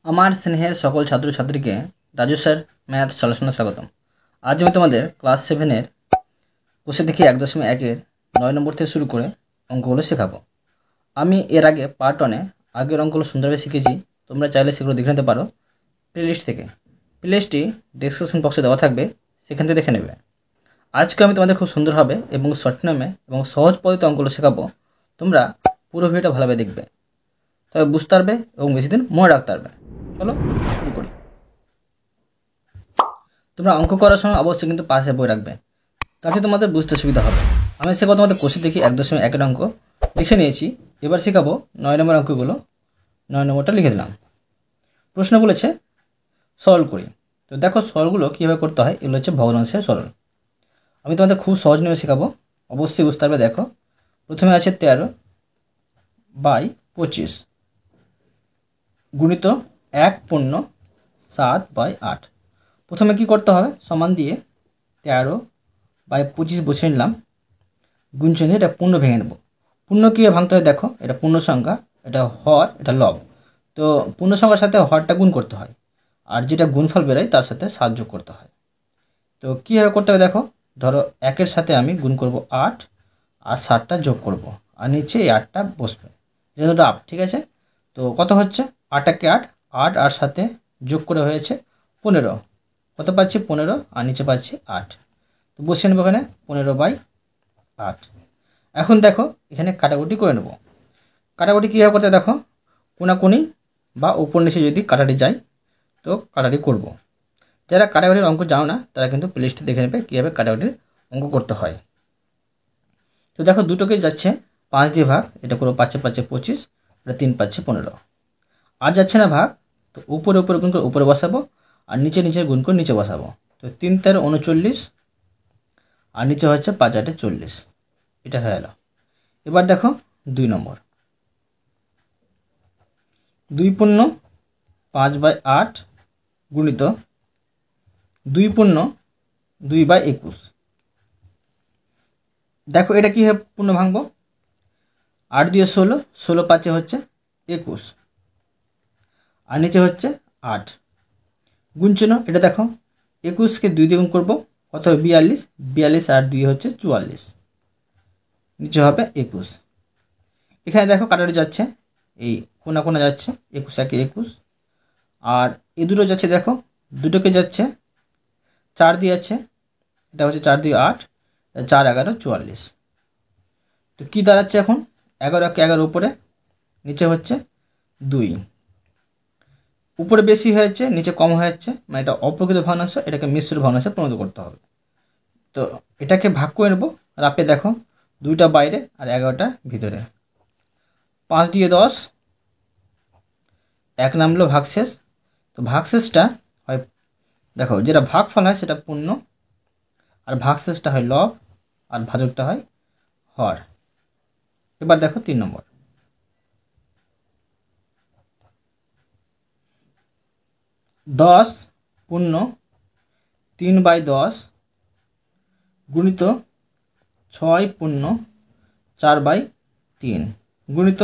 আমার স্নেহের সকল ছাত্রছাত্রীকে রাজু স্যার ম্যাথ সলিউশনে স্বাগতম। আজ আমি তোমাদের ক্লাস 7-এর কোষে দেখি 1.1-এর 9 নম্বর থেকে শুরু করে অঙ্কগুলো শেখাবো। আমি এর আগে পার্ট 1-এ আগের অঙ্কগুলো সুন্দরভাবে শিখেছি। তোমরা চাইলে সেগুলো দেখে নিতে পারো প্লেলিস্ট থেকে। প্লেলিস্টটি ডেসক্রিপশন বক্সে দেওয়া থাকবে, সেখান থেকে দেখে নেবে। আজকে আমি তোমাদের খুব সুন্দরভাবে এবং শর্ট নামে এবং সহজ পদ্ধতিতে অঙ্কগুলো শেখাবো। তোমরা পুরো ভিডিওটা ভালোভাবে দেখবে, তবে বুঝতে পারবে এবং বেশি দিন মনে রাখতে পারবে। চলো শুরু করি। তোমরা অঙ্ক করার সময় অবশ্যই কিন্তু পাশে বই রাখবে, তাতে তোমাদের বুঝতে সুবিধা হবে। আমি শেখাবো তোমাদের কোষে দেখি 1.1-এর অঙ্ক লিখে নিয়েছি। এবার শেখাবো 9 নম্বর অঙ্কগুলো। 9 নম্বরটা লিখে দিলাম। প্রশ্ন বলেছে সরল করি। তো দেখো সরলগুলো কীভাবে করতে হয়। এগুলো হচ্ছে ভগ্নাংশের সরল। আমি তোমাদের খুব সহজ নিয়ে শেখাবো, অবশ্যই বুঝতে পারবে। দেখো প্রথমে আছে 13/25 গুণিত 1/7/8। প্রথমে কি করতে হবে, সমান দিয়ে 13/25 বসে নিলাম, গুণছে নিয়ে এটা পূর্ণ ভেঙে নেব। পূর্ণ কীভাবে ভাঙতে হয় দেখো, এটা পূর্ণ সংখ্যা, এটা হর, এটা লব। তো পূর্ণ সংখ্যার সাথে হরটা গুণ করতে হয়, আর যেটা গুণফল বেরোয় তার সাথে সাহায্য করতে হয়। তো কীভাবে করতে হবে দেখো, ধরো 1-এর সাথে আমি গুণ করব 8 আর 7টা যোগ করব, আর নিচে এই 8টা বসবে, এটা দুটো 8। ঠিক আছে, তো কত হচ্ছে 8 8 8 আর সাথে যোগ করে হয়েছে 15। কত পাচ্ছি 15, আর নিচে পাচ্ছি 8। তো বসিয়ে নেবো এখানে 15/8। এখন দেখো এখানে কাটাকুটি করে নেব। কাটাকুটি কীভাবে করতে দেখো, কোনাকুনি বা উপর নিচে যদি কাটাটি যায় তো কাটাটি করব। যারা কাটাকুটির অঙ্ক জানো না তারা কিন্তু প্লেলিস্টে দেখে নেবে কীভাবে কাটাকুটির অঙ্ক করতে হয়। তো দেখো দুটোকে যাচ্ছে 5 দিয়ে ভাগ, এটা করবো 5 5 25, এটা 3 5 15। আর যাচ্ছে না ভাগ, তো উপরে উপরে গুণ করে উপরে বসাবো, আর নিচে নিচে গুণ করে নিচে বসাবো। তো 3 13 39, আর নিচে হচ্ছে 5 8 40। এটা হয়ে গেল। এবার দেখো 2 নম্বর, 2/5/8 গুণিত 2/2/21। দেখো এটা কী হবে, পূর্ণ ভাঙবো। 8 দিয়ে 16, 16 5 হচ্ছে 21, আর নিচে হচ্ছে 8। গুণচিহ্ন, এটা দেখো 21কে 2 দিয়ে গুণ করবো, কত হবে 42, 42 আর 2 হচ্ছে 44, নিচে হবে 21। এখানে দেখো কাটাটি যাচ্ছে, এই কোনা কোনা যাচ্ছে, 21 1 21, আর এই দুটো যাচ্ছে দেখো, দুটোকে যাচ্ছে 4 দিয়ে যাচ্ছে, এটা হচ্ছে 4 2 8, 4 11 44। তো কী দাঁড়াচ্ছে এখন, 11 11 উপরে, নিচে হচ্ছে 2। উপরে বেশি হয়েছে নিচে কম হয়েছে, মানে এটা অপ্রকৃত ভগ্নাংশ, এটাকে মিশ্র ভগ্নাংশে পরিণত করতে হবে। তো এটাকে ভাগ করে নেবো। রাপে দেখো 2টা বাইরে আর 11টা ভিতরে। 5 দিয়ে 10, 1 নামলো ভাগশেষ। তো ভাগশেষটা হয়, দেখো যেটা ভাগফল হয় সেটা পূর্ণ, আর ভাগশেষটা হয় লব, আর ভাজকটা হয় হর। এবার দেখো 3 নম্বর, 10 পূর্ণ 3/10 গুণিত 6 পূর্ণ 4/3 গুণিত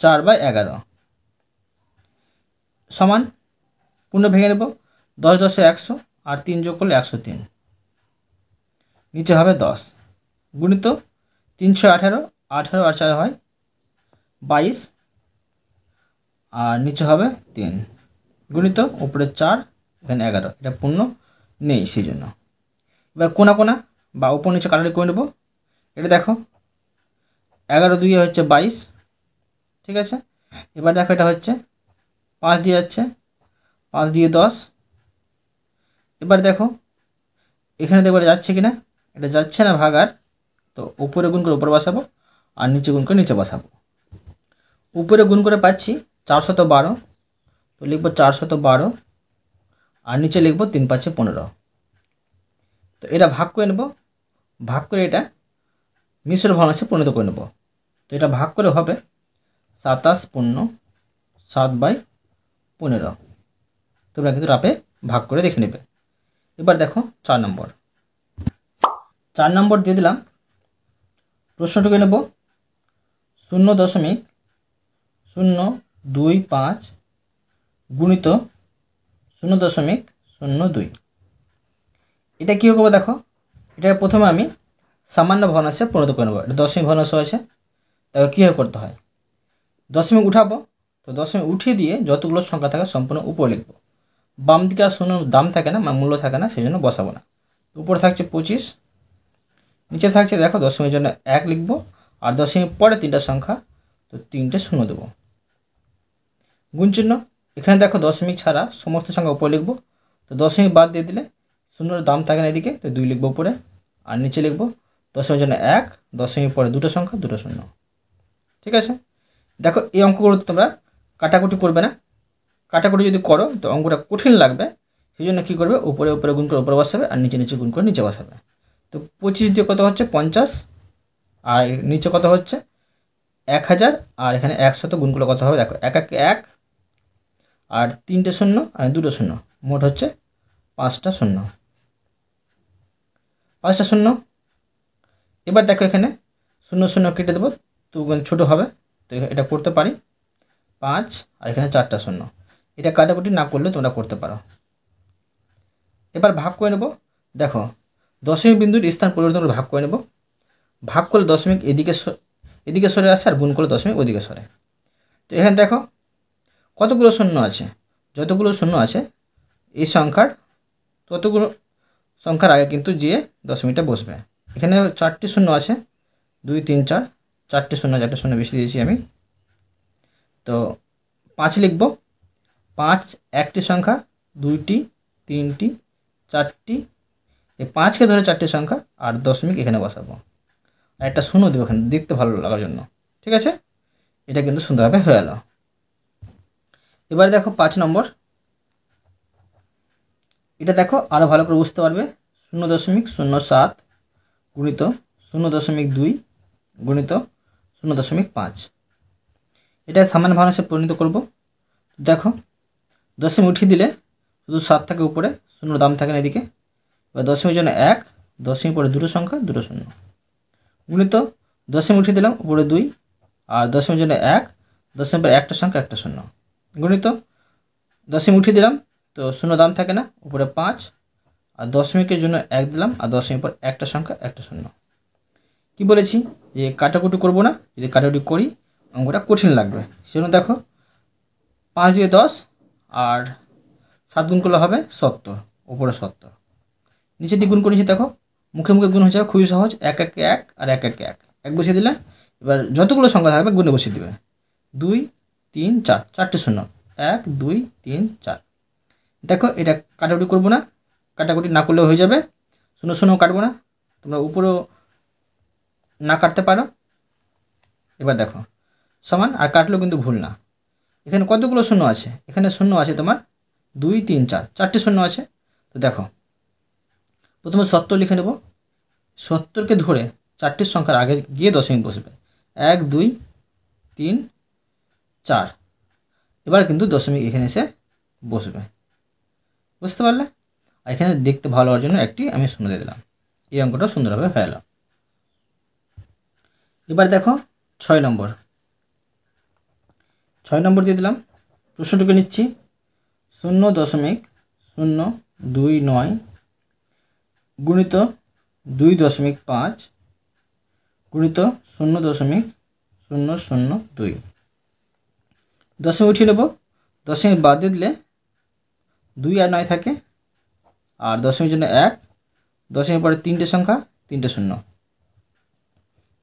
4/11 সমান পূর্ণ ভেঙে নেব। 10 10 100, আর 3 যোগ করলে 103, নিচে হবে 10 গুণিত 3 6 18, 18 আর 4 হয় 22, আর নিচে হবে 3 গুণিত উপরে 4, এখানে 11, এটা পূর্ণ নেই সেই জন্য। এবার কোনা কোনা বা উপর নিচে কাটাটি করে নেব। এটা দেখো 11 2 হচ্ছে 22। ঠিক আছে, এবার দেখো এটা হচ্ছে 5 দিয়ে যাচ্ছে, 5 দিয়ে 10। এবার দেখো এখানে দেখো এটা যাচ্ছে কিনা, এটা যাচ্ছে না ভাগ, আর তো উপরে গুণ করে উপরে বসাবো, আর নিচে গুণ করে নিচে বসাবো। উপরে গুণ করে পাচ্ছি 412, তো লিখবো 412, আর নিচে লিখবো 3 5 15। তো এটা ভাগ করে নেব, ভাগ করে এটা মিশ্র ভগ্নাংশে পরিণত করে নেব। তো এটা ভাগ করে হবে 27 পূর্ণ 7/15। তোমরা কিন্তু রাপে ভাগ করে দেখে নেবে। এবার দেখো 4 নম্বর, 4 নম্বর দিয়ে দিলাম। প্রশ্নটুকু নেব 0.025 গুণিত 0.02। এটা কী করবো দেখো, এটা প্রথমে আমি সামান্য ভগ্নাংশে পরিণত করে নেবো। এটা দশমিক ভগ্নাংশ আছে, তাকে কীভাবে করতে হয়, দশমিক উঠাবো, তো দশমিক উঠিয়ে দিয়ে যতগুলো সংখ্যা থাকে সম্পূর্ণ উপরে লিখবো। বাম দিকে আর শূন্য দাম থাকে না, মূল্য থাকে না, সেই জন্য বসাবো না। উপরে থাকছে 25, নিচে থাকছে দেখো দশমিকের জন্য 1 লিখবো, আর দশমিক পরে তিনটা সংখ্যা, তো 3টে শূন্য দেবো। গুণ চিহ্ন, এখানে দেখো দশমিক ছাড়া সমস্ত সংখ্যা উপরে লিখবো, তো দশমিক বাদ দিয়ে দিলে শূন্যর দাম থাকে না এদিকে, তো 2 লিখবো উপরে, আর নিচে লিখবো দশমিকের জন্য 1, দশমিক পরে দুটো সংখ্যা, দুটো শূন্য। ঠিক আছে, দেখো এই অঙ্কগুলো তোমরা কাটাকুটি করবে না, কাটাকুটি যদি করো তো অঙ্কটা কঠিন লাগবে, সেই জন্য কী করবে, উপরে উপরে গুণ করে উপরে বসাবে, আর নিচে নিচে গুণ করে নিচে বসাবে। তো 25 দিয়ে কত হচ্ছে 50, আর নিচে কত হচ্ছে 1000, আর এখানে 100 গুণ করলে কত হবে দেখো, 1 1 1, আর 3টে শূন্য আর 2টো শূন্য, মোট হচ্ছে 5টা শূন্য, 5টা শূন্য। এবার দেখো এখানে শূন্য শূন্য কেটে দেবো, তো ছোটো হবে, তো এটা করতে পারি 5, আর এখানে 4টা শূন্য। এটা কাটাকুটি না করলে তোমরা করতে পারো। এবার ভাগ করে নেব, দেখো দশমিক বিন্দুর স্থান পরিবর্তন করে ভাগ করে নেব। ভাগ করলে দশমিক এদিকে সরে আসে, আর গুণ করলে দশমিক ওদিকে সরে। তো এখানে দেখো কতগুলো শূন্য আছে, যতগুলো শূন্য আছে এই সংখ্যার ততগুলো সংখ্যার আগে কিন্তু যে দশমিকটা বসবে। এখানে 4টি শূন্য আছে, 2 3 4, 4টে শূন্য, 4টে শূন্য বেশি দিয়েছি আমি, তো 5 লিখব। 5 একটি সংখ্যা, 2টি, 3টি, 4টি, এই 5কে ধরে 4টি সংখ্যা, আর দশমিক এখানে বসাবো, আর একটা শূন্য দেবো এখানে দেখতে ভালো লাগার জন্য। ঠিক আছে, এটা কিন্তু সুন্দরভাবে হয়ে গেল। এবার দেখো 5 নম্বর, এটা দেখো আরও ভালো করে বুঝতে পারবে। 0.07 গুণিত 0.2 গুণিত 0.5, এটা সামান্য ভগ্নাংশে পরিণত করব। দেখো দশমিক উঠিয়ে দিলে শুধু 7 থাকে উপরে, শূন্য দাম থাকে না এদিকে। এবার দশমিকের জন্য 1, দশমিক পরে দুটো সংখ্যা, দুটো শূন্য, গুণিত দশমিক উঠিয়ে দিলাম উপরে 2, আর দশমিকের জন্য 1, দশমিক পরে একটা সংখ্যা, একটা শূন্য, গুণিত দশমিক উঠিয়ে দিলাম, তো শূন্য দাম থাকে না, উপরে 5, আর দশমিকের জন্য 1 দিলাম, আর দশমিক পর একটা সংখ্যা, একটা শূন্য। কি বলেছি যে কাটাকুটি করব না, যদি কাটাকুটি করি অঙ্কটা কঠিন লাগবে, সেজন্য দেখো 5 দিয়ে 10, আর 7 গুণ করলে হবে 70, উপরে 70, নিচে দিয়ে গুণ করেছি দেখো মুখে মুখে গুণ হয়ে যাবে, খুবই সহজ। 1 1 1, আর 1 1 1, 1 বসিয়ে দিলে এবার যতগুলো সংখ্যা থাকবে গুণে বসিয়ে দিবে। 2 3 4, 4টে শূন্য, 1 2 3 4। দেখো এটা কাটাকুটি করবো না, কাটাকুটি না করলেও হয়ে যাবে, শূন্য শূন্য কাটবো না, তোমরা উপরেও না কাটতে পারো। এবার দেখো সমান, আর কাটলেও কিন্তু ভুল না। এখানে কতগুলো শূন্য আছে, এখানে শূন্য আছে তোমার 2 3 4, 4টে শূন্য আছে। তো দেখো প্রথমে 70 লিখে নেব, 70কে ধরে 4টির সংখ্যার আগে গিয়ে দশমিক বসবে, 1 2 3 4, এবার কিন্তু দশমিক এখানে এসে বসবে, বুঝতে পারলে। আর এখানে দেখতে ভালো হওয়ার জন্য একটি আমি শূন্য দিয়ে দিলাম, এই অঙ্কটা সুন্দরভাবে হয়ে গেল। এবার দেখো 6 নম্বর, 6 নম্বর দিয়ে দিলাম, প্রশ্নটুকু নিচ্ছি। 0.029 গুণিত 2.5 গুণিত 0.002, দশমিক উঠিয়ে নেব, দশমিক বাদ দিয়ে দিলে 2 আর 9 থাকে, আর দশমিকের জন্য 1, দশমিক পরে 3টে সংখ্যা, 3টে শূন্য,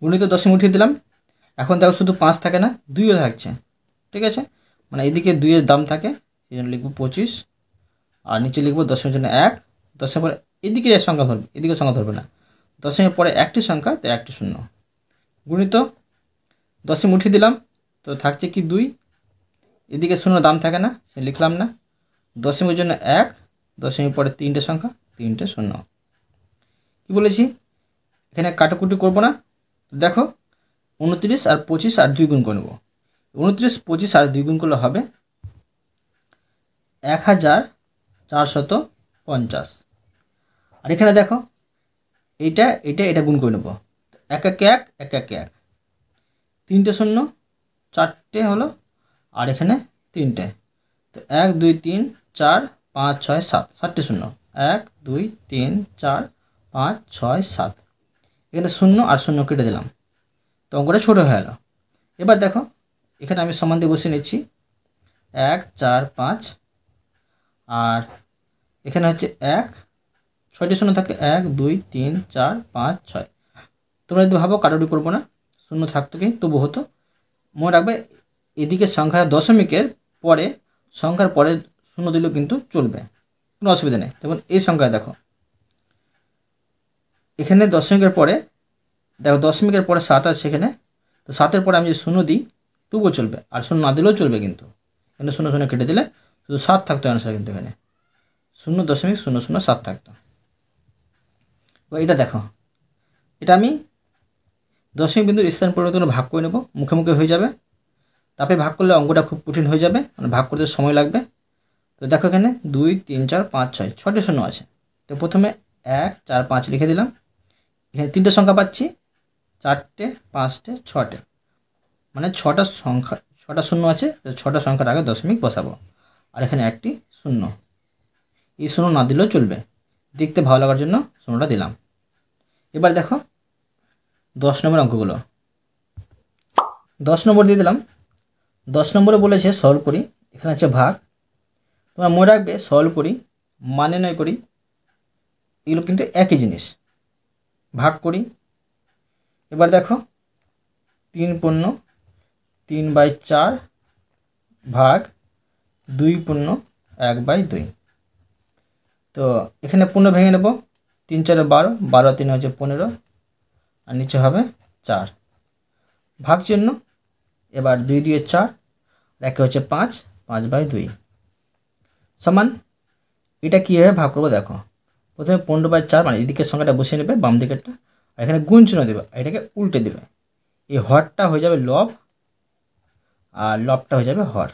গুণিত দশমিক উঠিয়ে দিলাম। এখন দেখো শুধু 5 থাকে না, 2ও থাকছে। ঠিক আছে, মানে এদিকে 2-এর দাম থাকে, সেই জন্য লিখবো 25, আর নিচে লিখবো দশমিকের জন্য 1, দশমিক পরে এদিকে সংখ্যা ধরবে, এদিকে সংখ্যা ধরবে না, দশমিক পরে একটি সংখ্যা, তো একটি শূন্য, গুণিত দশমিক উঠিয়ে দিলাম, তো থাকছে কি 2, এদিকে শূন্য দাম থাকে না, সে লিখলাম না, দশমিকের জন্য 1, দশমিক পরে 3টে সংখ্যা, 3টে শূন্য। কি বলেছি এখানে কাটাকুটি করবো না, দেখো 29 আর 25 আর 2 গুণ করে নেব। 29 25 আর 2 গুণ করলে হবে 1450, আর এখানে দেখো এটা গুণ করে নেব, 1 1 1 1 1 1, 3টে শূন্য, 4টে হলো, আর এখানে 3টে, তো 1 2 3 4 5 6 7, 7টি শূন্য। 1 2 3 4 5 6 7, এখানে শূন্য আর শূন্য কেটে দিলাম, তো অঙ্কটা ছোটো হয়ে গেল। এবার দেখো এখানে আমি সমান দিয়ে বসিয়ে নিচ্ছি 1 4 5, আর এখানে হচ্ছে 1, 6টি শূন্য থাকে 1 2 3 4 5 6। তোমরা যদি ভাবো কাটাকুটি করবো না, শূন্য থাকতো কি তবু হতো, মনে রাখবে এদিকে সংখ্যা দশমিকের পরে, সংখ্যার পরে শূন্য দিলেও কিন্তু চলবে, কোনো অসুবিধা নেই। যেমন এই সংখ্যায় দেখো এখানে দশমিকের পরে, দেখো দশমিকের পরে 7 আছে এখানে, তো 7-এর পরে আমি যদি শূন্য দিই তবুও চলবে, আর শূন্য না দিলেও চলবে, কিন্তু এখানে শূন্য শূন্য কেটে দিলে শুধু 7 থাকতো অ্যান্সার, কিন্তু এখানে 0.007 থাকতো। এবার এটা দেখো, এটা আমি দশমিক বিন্দুর স্থান পরিবর্তন ভাগ করে নেব, মুখে মুখে হয়ে যাবে। তারপরে ভাগ করলে অঙ্কটা খুব কঠিন হয়ে যাবে, মানে ভাগ করতে সময় লাগবে। তো দেখো এখানে 2 3 4 5 6, 6টি শূন্য আছে। তো প্রথমে 1 4 5 লিখে দিলাম, এখানে 3টে সংখ্যা পাচ্ছি, 4টে 5টে 6টে, মানে 6টা সংখ্যা, 6টা শূন্য আছে, তো 6টা সংখ্যার আগে দশমিক বসাবো। আর এখানে একটি শূন্য, এই শূন্য না দিলেও চলবে, দেখতে ভালো লাগার জন্য শূন্যটা দিলাম। এবার দেখো 10 নম্বর অঙ্কগুলো। 10 নম্বর দিয়ে দিলাম। 10 নম্বরে বলেছে সলভ করি, এখানে আছে ভাগ। তোমরা মনে রাখবে সলভ করি মানে নয় করি, এগুলো কিন্তু একই জিনিস। ভাগ করি, এবার দেখো 3/4 ভাগ 2/1/2। তো এখানে পূর্ণ ভেঙে নেব, 3 4 12, 12 3 হচ্ছে 15, আর নিচে হবে 4, ভাগ চিহ্ন। এবার 2 2 4, একে হচ্ছে 5, 5/2 সমান। এটা কীভাবে ভাগ করবো দেখো, প্রথমে 15/4, মানে এদিকের সংখ্যাটা বসিয়ে নেবে বাম দিকেরটা, আর এখানে গুণ চিহ্ন দেবে, এটাকে উল্টে দেবে, এই হরটা হয়ে যাবে লব, আর লবটা হয়ে যাবে হর।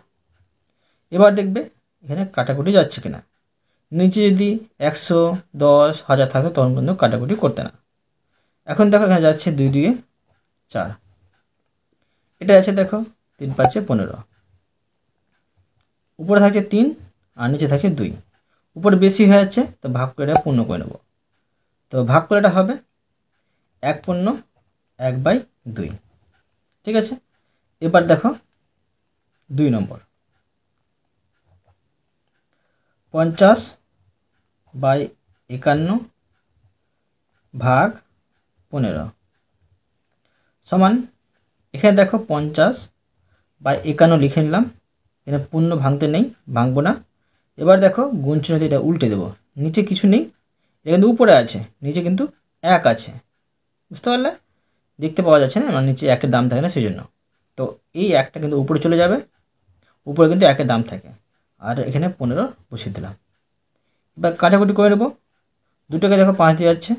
এবার দেখবে এখানে কাটাকুটি যাচ্ছে কিনা, নিচে যদি 100 10 1000 থাকতো তখন কিন্তু কাটাকুটি করতে না। এখন দেখো এখানে যাচ্ছে 2 2 4, এটা আছে দেখো 3 5 15, উপরে থাকছে 3 আর নিচে থাকছে 2, উপরে বেশি হয়ে যাচ্ছে, তো ভাগ করে এটা পূর্ণ করে নেব। তো ভাগ করে এটা হবে 1/1/2, ঠিক আছে। এবার দেখো 2 নম্বর, 50/51 ভাগ 15 সমান। এখানে দেখো 50/51 লিখে নিলাম, এখানে পূর্ণ ভাঙতে নেই, ভাঙবো না। এবার দেখো গুণ চিহ্ন দিয়ে এটা উল্টে দেবো, নিচে কিছু নেই, এটা কিন্তু উপরে আছে, নিচে কিন্তু 1 আছে, বুঝতে পারলে? দেখতে পাওয়া যাচ্ছে না, মানে নিচে 1-এর দাম থাকে না সেই জন্য। তো এই 1টা কিন্তু উপরে চলে যাবে, উপরে কিন্তু 1-এর দাম থাকে, আর এখানে 15 বসিয়ে দিলাম। এবার কাটাকুটি করে নেবো, দুটোকে দেখো 5 দিয়ে যাচ্ছে,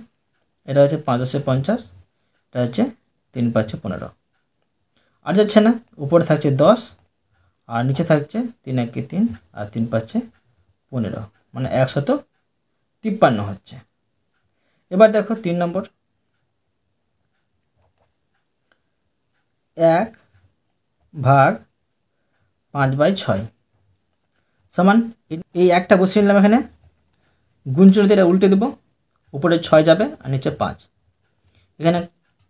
এটা হচ্ছে 5 10 50, এটা হচ্ছে 3 5 15, আর যাচ্ছে না, উপরে থাকছে 10 আর নিচে থাকছে 3 1 3 আর 3 5 15, মানে 153 হচ্ছে। এবার দেখো 3 নম্বর, 1 ভাগ 5/6 সমান। এই একটা বসিয়ে নিলাম, এখানে গুণ চিহ্ন দিয়ে এটা উল্টে দেবো, উপরে 6 যাবে আর নিচে 5, এখানে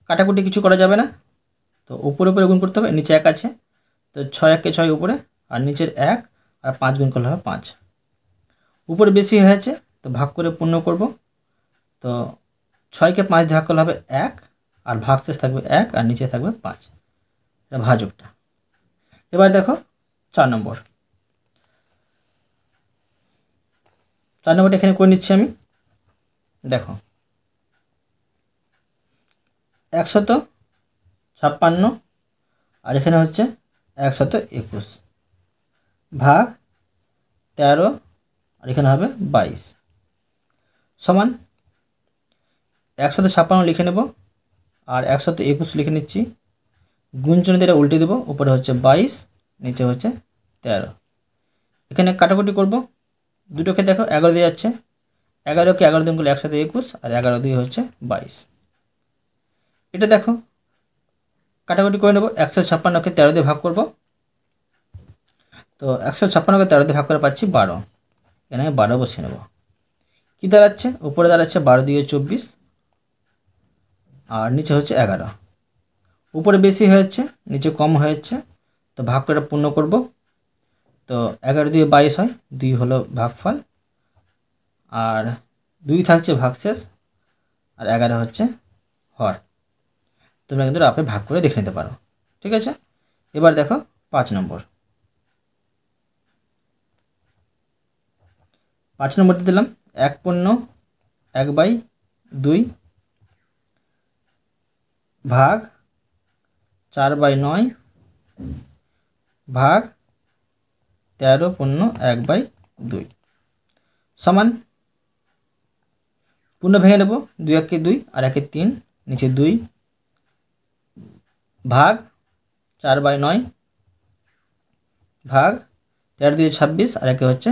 কাটাকুটি কিছু করা যাবে না, তো উপরে উপরে গুণ করতে হবে, নিচে 1 আছে, তো 6 1 6 উপরে, আর নিচের 1 আর 5 গুণ করলে হবে 5, উপরে বেশি হয়েছে তো ভাগ করে পূর্ণ করব। তো 6কে 5 দিয়ে ভাগ করলে হবে 1, আর ভাগশেষ থাকবে 1 আর নিচে থাকবে 5, এটা ভাজকটা। এবার দেখো 4 নম্বর, 4 নম্বরটা এখানে করে নিচ্ছি আমি। দেখো 156 আর এখানে হচ্ছে 121 ভাগ 13, আর এখানে হবে 22 সমান। 156 লিখে নেব আর 121 লিখে নিচ্ছি, গুণ চিহ্ন দিয়ে উল্টে দেবো, উপরে হচ্ছে 22, নিচে হচ্ছে 13। এখানে কাটাকুটি করব, দুটোকে দেখো 11 দিয়ে যাচ্ছে, 11কে 11 দিন করলে 121, আর 11 2 হচ্ছে 22। এটা দেখো কাটাকুটি করে নেব, 156কে 13 দিয়ে ভাগ করব, তো তো 156কে 13 দিয়ে ভাগ করে পাচ্ছি 12, এখানে আমি 12 বসিয়ে নেব। কী দাঁড়াচ্ছে? উপরে দাঁড়াচ্ছে 12 দিয়ে 24 আর নিচে হচ্ছে 11। উপরে বেশি হয়েছে, নিচে কম হয়েছে, তো ভাগ করে পূর্ণ করব। তো 11 দিয়ে 22 হয়, 2 হলো ভাগফল, আর 2 থাকছে ভাগশেষ, আর 11 হচ্ছে হর। তোমরা কিন্তু রাফে ভাগ করে দেখে নিতে পারো, ঠিক আছে। এবার দেখো 5 নম্বর। 5 নম্বরতে দিলাম 1/1/2 ভাগ 4/9 ভাগ 13/1/2 সমান, পূর্ণ ভেঙে নেব, 2 একে 2 আর 1 3, নিচে 2 ভাগ 4/9 ভাগ 13 দিয়ে 26 আর 1 হচ্ছে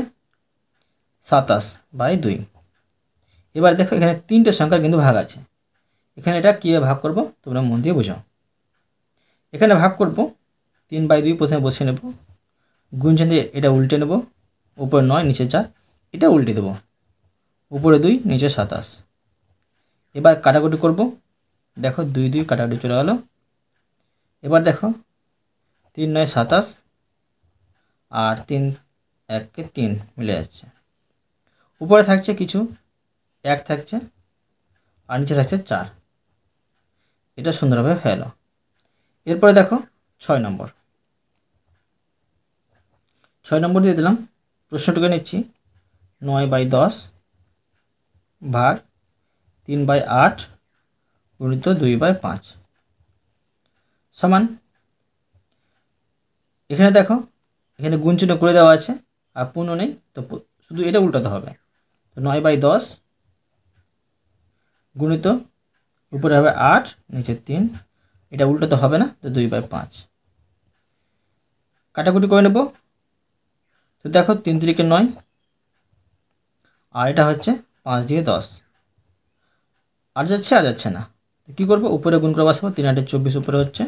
27/2। এবার দেখো এখানে 3টে সংখ্যার কিন্তু ভাগ আছে। এখানে এটা কীভাবে ভাগ করব তোমরা মন দিয়ে বোঝাও। এখানে ভাগ করব 3/2 প্রথমে বসিয়ে নেব, গুণচিহ্ন দিয়ে এটা উল্টে নেব, উপরে 9 নিচে 4, এটা উল্টে দেব, উপরে 2 নিচে 27। এবার কাটাকুটি করব, দেখো 2 2 কাটাকুটি চলে গেল। এবার দেখো 3 9 27 আর 3 1 3 মিলে যাচ্ছে। উপরে থাকছে কিছু 1 থাকছে আর নিচে থাকছে 4, এটা সুন্দরভাবে হয়ে গেল। এরপরে দেখো 6 নম্বর। 6 নম্বর দিয়ে দিলাম, প্রশ্নটুকু নিচ্ছি 9/10 ভাগ 3/8 গুণিত 2/5 সমান, এখানে দেখো এখানে গুণ চিহ্ন করে দেওয়া আছে আর পূর্ণ নেই, তো শুধু এটা উল্টাতে হবে। তো 9/10 গুণিত উপরে হবে 8 নিচে 3, এটা উল্টাতে হবে না, তো 2/5 কাটাকুটি করে নেব। তো দেখো 3 3 9 আর এটা হচ্ছে 5 দিয়ে 10, আর যাচ্ছে না, তো কী করবো? উপরে গুণ করে বসাবো, 3 8 24 উপরে হচ্ছে,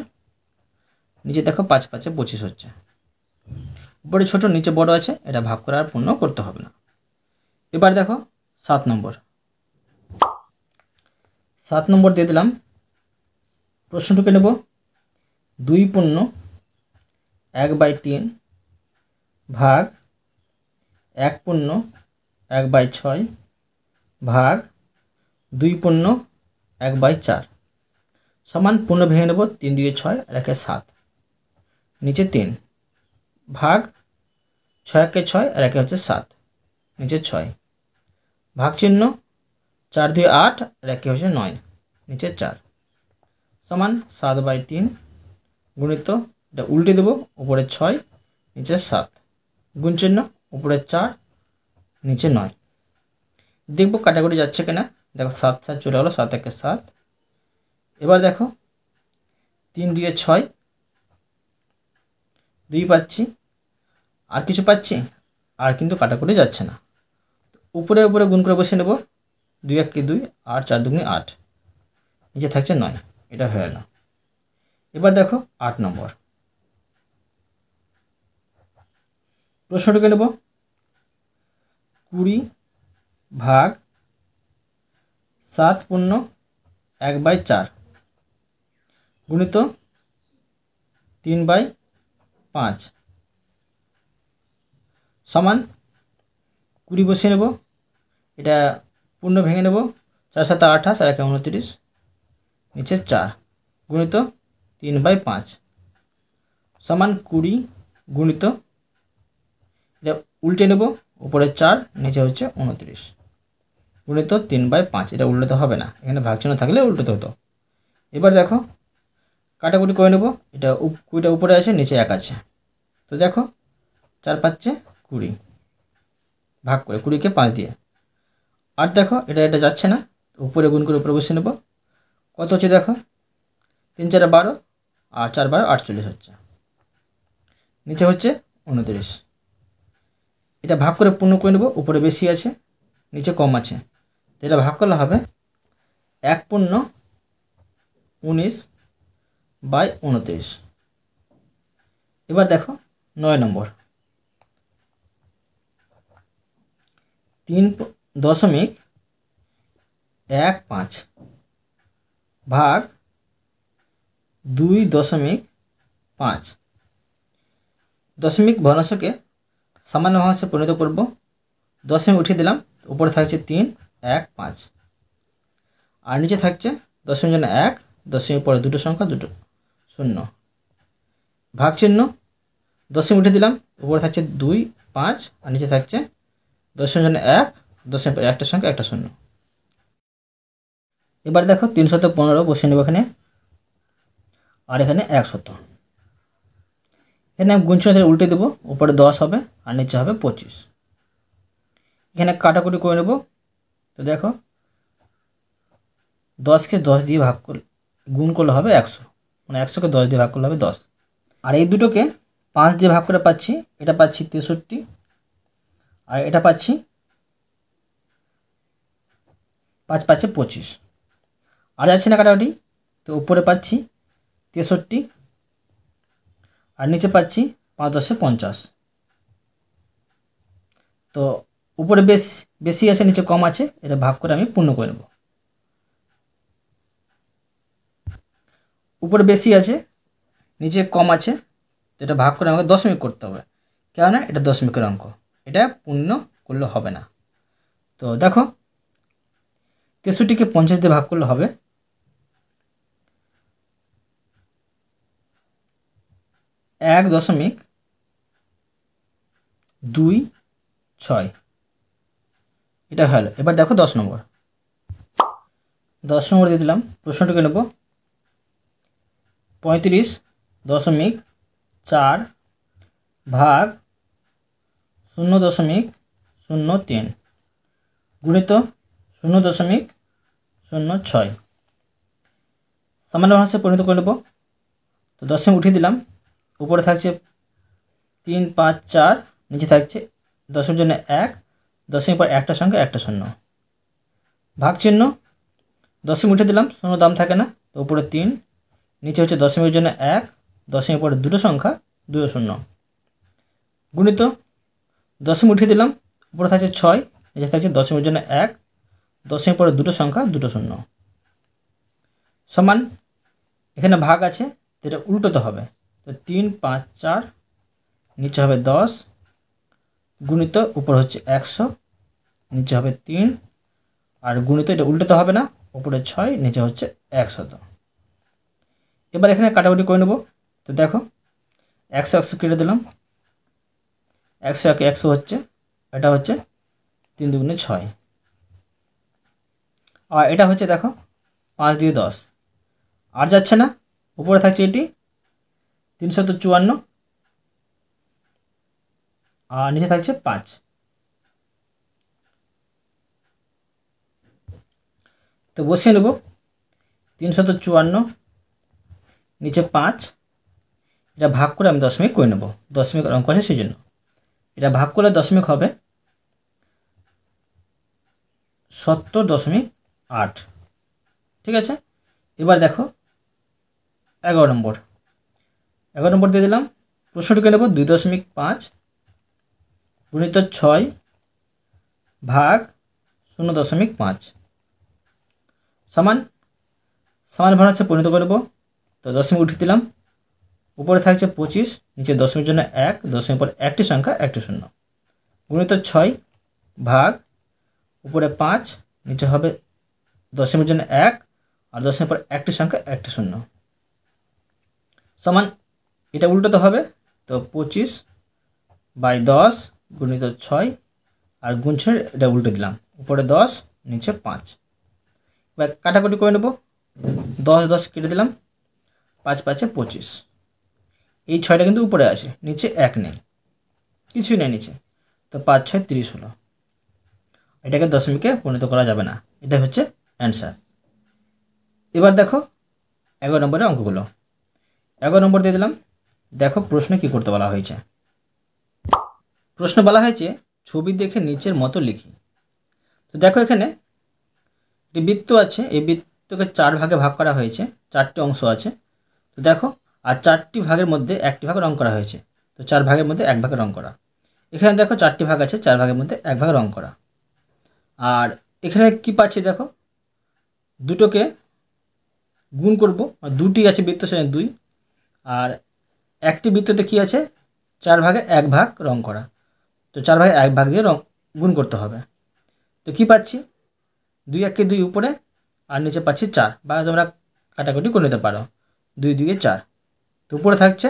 নিচে দেখো 5 5 25 হচ্ছে। উপরে ছোট নিচে বড় আছে, এটা ভাগ করে আর পূর্ণ করতে হবে না। এবার দেখো 7 নম্বর। 7 নম্বর দিয়ে দিলাম, প্রশ্নটুকু নেব 2/1/3 ভাগ 1/1/6 ভাগ 2/1/4 সমান, পূর্ণ ভেঙে নেব, 3 2 6 আর 1 7, নিচে 3 ভাগ 6 1 6 আর 1 হচ্ছে 7, নিচে 6 ভাগ চিহ্ন 4 2 8 আর 1 হচ্ছে 9, নিচে 4 সমান 7/3 গুণিত, এটা উল্টে দেবো, উপরে 6 নিচে 7, গুণ চিহ্ন উপরে 4 নিচে 9। দেখবো কাটাকুটি যাচ্ছে কিনা, দেখো 7 7 চলে গেলো, 7 1 7। এবার দেখো 3 2 6 2 পাচ্ছি, আর কিছু পাচ্ছি, আর কিন্তু কাটাকুটি যাচ্ছে না, উপরে উপরে গুণ করে বসে নেব, 2 1 2 আর 4 2 8, নিচে থাকছে 9, এটা হয়ে গেল। এবার দেখো 8 নম্বর। প্রশ্নটুকু নেব 20 ভাগ 7/1/4 গুণিত 3/5 সমান, 20 বসিয়ে নেব, এটা পূর্ণ ভেঙে নেব, 4 7 28 আর 1 29, নিচে 4 গুণিত 3/5 সমান 20 গুণিত, এটা উল্টে নেব, উপরে 4 নিচে হচ্ছে 29 গুণিত 3/5, এটা উল্টোতে হবে না, এখানে ভাগ চিহ্ন থাকলে উল্টোতে হতো। এবার দেখো কাটাকুটি করে নেব, এটা 20টা উপরে আছে, নিচে 1 আছে, তো দেখো 4 5 20 ভাগ করে 20কে 5 দিয়ে, আর দেখো এটা যাচ্ছে না, উপরে গুণ করে উপরে বসে নেব, কত হচ্ছে দেখো 3 4 12 আর 4 12 48 হচ্ছে, নিচে হচ্ছে 29। এটা ভাগ করে পূর্ণ করে নেব, উপরে বেশি আছে নিচে কম আছে, তো এটা ভাগ করলে হবে 1/19/29। এবার দেখো 9 নম্বর। 3.15 ভাগ 2.5। দশমিক ভগ্নাংশকে সামান্য ভগ্নাংশে পরিণত করব। দশমিক উঠিয়ে দিলাম, উপরে থাকছে 3.15 আর নিচে থাকছে দশমিক জন্য 1, দশমিক পরে দুটো সংখ্যা, দুটো শূন্য, ভাগ চিহ্ন, দশমিক উঠে দিলাম, উপরে থাকছে 2, 5 আর নিচে থাকছে দশমিক জন্য 1, দশমিক পরে একটা সংখ্যা, একটা শূন্য। এবার দেখো 315 বসিয়ে নেব এখানে, আর এখানে 100। এখানে আমি গুণ চিহ্ন উল্টে দেবো, উপরে 10 হবে আর নিচে হবে 25। এখানে কাটাকুটি করে নেব। তো দেখো 10কে 10 দিয়ে ভাগ করলে গুণ করলে হবে 100, মানে 100কে 10 দিয়ে ভাগ করলে হবে 10। আর এই দুটোকে 5 দিয়ে ভাগ করে পাচ্ছি, এটা পাচ্ছি 63 আর এটা পাচ্ছি 5 পাচ্ছে 25। আর যাচ্ছে না কাটাকুটি, তো উপরে পাচ্ছি 63 আর নিচে পাচ্ছি 5 10 50। তো উপরে বেশি আছে, নিচে কম আছে, এটা ভাগ করে আমি পূর্ণ করে নেব। উপরে বেশি আছে, নিচে কম আছে, তো এটা ভাগ করে আমাকে দশমিক করতে হবে, কেননা এটা দশমিকের অঙ্ক, এটা পূর্ণ করলে হবে না। তো দেখো 63কে 50 দিয়ে ভাগ করলে হবে 1.26। এটা হলো। এবার দেখো 10 নম্বর দিয়ে দিলাম, প্রশ্নটিকে নেব 35.4 ভাগ 0.03 গুণিত 0.06 সামান্য ভাষায় পরিণত করে নেব। তো দশমিক উঠিয়ে দিলাম, উপরে থাকছে 3, 5, 4, নিচে থাকছে দশমিক জন্য 1, দশমিক পর একটা সংখ্যা, একটা শূন্য, ভাগ চিহ্ন, দশমিক উঠে দিলাম, শূন্য দাম থাকে না, তো উপরে 3, নিচে হচ্ছে দশমিকের জন্য 1, দশমিক পরে দুটো সংখ্যা, 2 শূন্য, গুণিত দশমিক উঠিয়ে দিলাম, উপরে থাকছে 6, নিচে থাকছে দশমিকের জন্য 1, দশমিক পরে দুটো সংখ্যা, দুটো শূন্য, সমান, এখানে ভাগ আছে, যেটা উল্টোতে হবে, তো 3, 5, 4, নিচে হবে 10, গুণিত উপর হচ্ছে 100, নিচে হবে 3 আর গুণিত, এটা উল্টোতে হবে না, উপরে 6, নিচে হচ্ছে 100। এবার এখানে কাটাকুটি করে নেব। তো দেখো 100 কেটে দিলাম, 100 100 হচ্ছে, এটা হচ্ছে 3 2 6 আর এটা হচ্ছে দেখো 5 দিয়ে 10, আর যাচ্ছে না, উপরে থাকছে এটি 354 আর নিচে থাকছে 5। তো বসিয়ে নেব 354 নিচে 5, এটা ভাগ করে আমি দশমিক করে নেব, দশমিক অঙ্ক আছে সেই জন্য। এটা ভাগ করলে দশমিক হবে 70.8। ঠিক আছে, এবার দেখো 11 নম্বর দিয়ে দিলাম, প্রশ্নটিকে নেব 2.5 গুণিত 6 ভাগ 0.5 সমান ভগ্নাংশে পরিণত করব। তো দশমিক উঠিয়ে দিলাম, উপরে থাকছে 25, নিচে দশমিকের জন্য 1, দশমিক পর একটি সংখ্যা, একটি শূন্য, গুণিত 6 ভাগ উপরে 5, নিচে হবে দশমিকের জন্য 1 আর দশমিক পর একটি সংখ্যা, একটি শূন্য, সমান, এটা উল্টোতে হবে, তো 25/10 গুণিত 6 আর গুণ ছেড়ে এটা উল্টে দিলাম, উপরে 10, নিচে 5। এবার কাটাকুটি করে নেব, 10 10 কেটে দিলাম, 5 5 25, এই 6টা কিন্তু উপরে আছে, নিচে 1 নেই, কিছুই নেই নিচে, তো 5 6 30 হলো। এটাকে দশমিকে পরিণত করা যাবে না, এটা হচ্ছে অ্যান্সার। এবার দেখো 11 নম্বরের অঙ্কগুলো। 11 নম্বর দিয়ে দিলাম, দেখো প্রশ্নে কি করতে বলা হয়েছে। প্রশ্ন বলা হয়েছে ছবি দেখে নিচের মতো লিখি। তো দেখো এখানে একটি বৃত্ত আছে, এই বৃত্তকে 4 ভাগে ভাগ করা হয়েছে, 4টি অংশ আছে। তো দেখো, আর 4টি ভাগের মধ্যে একটি ভাগে রং করা হয়েছে, তো 4 ভাগের মধ্যে 1 ভাগে রং করা। এখানে দেখো 4টি ভাগ আছে, 4 ভাগের মধ্যে 1 ভাগে রং করা। আর এখানে কি পাচ্ছি দেখো, দুটোকে গুণ করব, দুটি আছে বৃত্ত সেখানে 2, আর একটি বৃত্ততে কি আছে 4 ভাগে 1 ভাগ রং করা, তো 4 ভাগে 1 ভাগ দিয়ে রং গুণ করতে হবে। তো কি পাচ্ছি 2 1 2 উপরে আর নিচে পাচ্ছি 4, বা তোমরা কাটাকুটি করে নিতে পারো, 2 2 4, তো উপরে থাকছে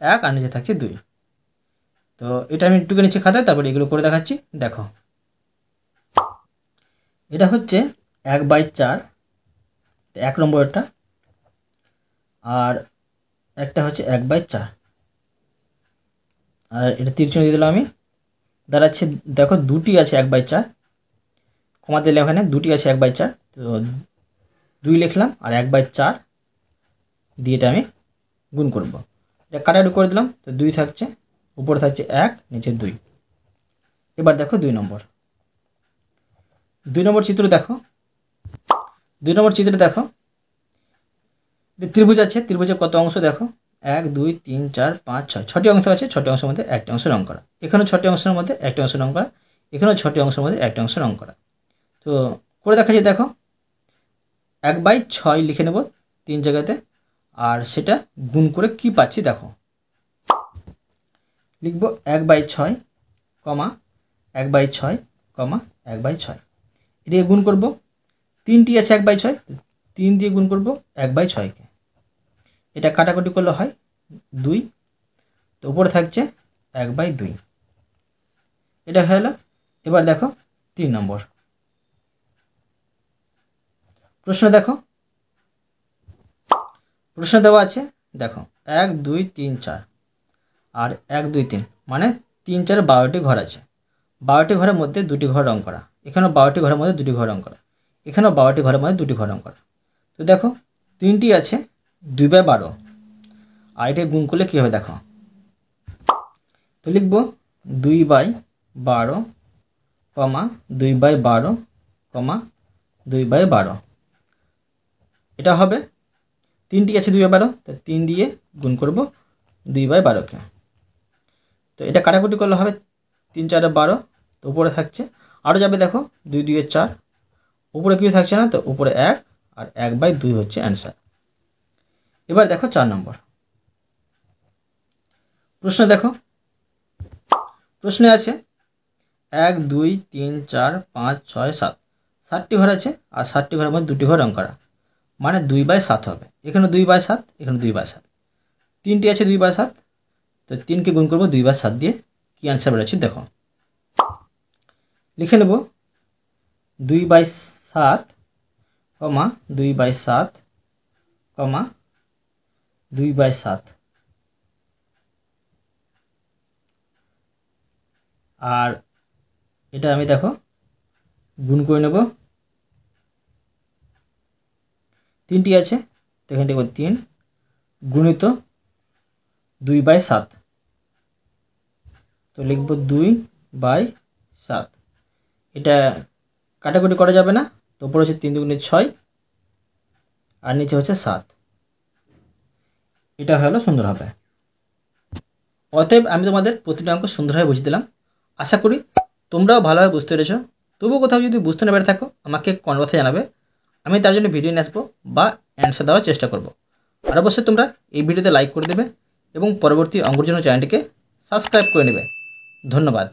1 আর নিচে থাকছে 2। তো এটা আমি একটুকে নিচে খাতায় তারপরে এগুলো করে দেখাচ্ছি। দেখো এটা হচ্ছে 1/4, 1 নম্বরটা, আর একটা হচ্ছে 1/4, আর এটা তীরচিহ্ন দিয়ে দিলাম আমি। দাঁড়াচ্ছে দেখো দুটি আছে 1/4, কমা দিলাম এখানে, দুটি আছে 1/4, তো 2 লিখলাম আর 1/4 দিয়ে এটা আমি গুণ করব। এটা কাটাকুটি করে দিলাম, তো 2 থাকছে, উপরে থাকছে 1, নিচে 2। এবার দেখো 2 নম্বর চিত্র দেখো। 2 নম্বর চিত্রে দেখো ত্রিভুজ আছে, ত্রিভুজে কত অংশ দেখো, 1 2 3 4 5 6, 6টি অংশ আছে, 6টি অংশের মধ্যে একটি অংশ রং করা, এখানেও 6টি অংশের মধ্যে একটি অংশ রং করা, এখানেও 6টি অংশের মধ্যে একটি অংশ রং করা। তো করে দেখাচ্ছি দেখো, 1/6 লিখে নেব 3 জায়গাতে, আর সেটা গুণ করে কি পাচ্ছি দেখো, লিখব 1/6, 1/6, 1/6, এটিকে গুণ করব। 3টি আছে 1/6, 3 দিয়ে গুণ করব 1/6কে, এটা কাটাকুটি করলে হয় 2, তো উপরে থাকছে 1/2, এটা হয়ে গেল। এবার দেখো 3 নম্বর প্রশ্ন দেখো, প্রশ্ন দেওয়া আছে দেখো 1 2 3 4 আর 1 2 3, মানে 3 4 12টি ঘর আছে, 12টি ঘরের মধ্যে 2টি ঘর রং করা, এখানেও 12টি ঘরের মধ্যে 2টি ঘর রং করা, এখানেও 12টি ঘরের মধ্যে 2টি ঘর রং করা। তো দেখো 3টি আছে 2/12, আর এটা গুণ করলে কী হবে দেখো, তো লিখব 2/12, 2/12, 2/12, এটা হবে 3টি আছে 2/12, তো 3 দিয়ে গুণ করব 2/12কে, তো এটা কাটাকুটি করলে হবে 3 4 12, তো উপরে থাকছে আরও যাবে দেখো 2 2 4, উপরে কিছু থাকছে না, তো উপরে 1 আর 1/2 হচ্ছে অ্যান্সার। এবার দেখো 4 নম্বর প্রশ্ন দেখো, প্রশ্নে আছে 1 2 3 4 5 6 7, 7টি ঘর আছে, আর 7টি ঘরের মধ্যে 2টি ঘর রং করা, মানে 2/7 হবে, এখানে 2/7, এখানে 2/7, 3টি আছে 2/7, তো 3কে গুণ করবো 2/7 দিয়ে, কী অ্যান্সার বেরোচ্ছে দেখো, লিখে নেব 2/7, 2/7, 2/7, আর এটা আমি দেখো গুণ করে নেব, 3টি আছে, তো এখানে দেখব 3 গুণিত 2/7, তো লিখব 2/7, এটা কাটাকুটি করা যাবে না, তো উপরে হচ্ছে 3 2 6 আর নিচে হচ্ছে 7, এটা হলো সুন্দর হবে। অতএব আমি তোমাদের প্রতিটা অঙ্ক সুন্দরভাবে বুঝিয়ে দিলাম, আশা করি তোমরাও ভালোভাবে বুঝতে পেরেছো। তবুও কোথাও যদি বুঝতে না পেরে থাকো আমাকে কমেন্ট বক্সে জানাবে, আমি তার জন্য ভিডিও নিয়ে আসবো বা অ্যান্সার দেওয়ার চেষ্টা করব। আর অবশ্যই তোমরা এই ভিডিওতে লাইক করে দেবে এবং পরবর্তী অঙ্কের জন্য চ্যানেলটিকে সাবস্ক্রাইব করে নেবে। ধন্যবাদ।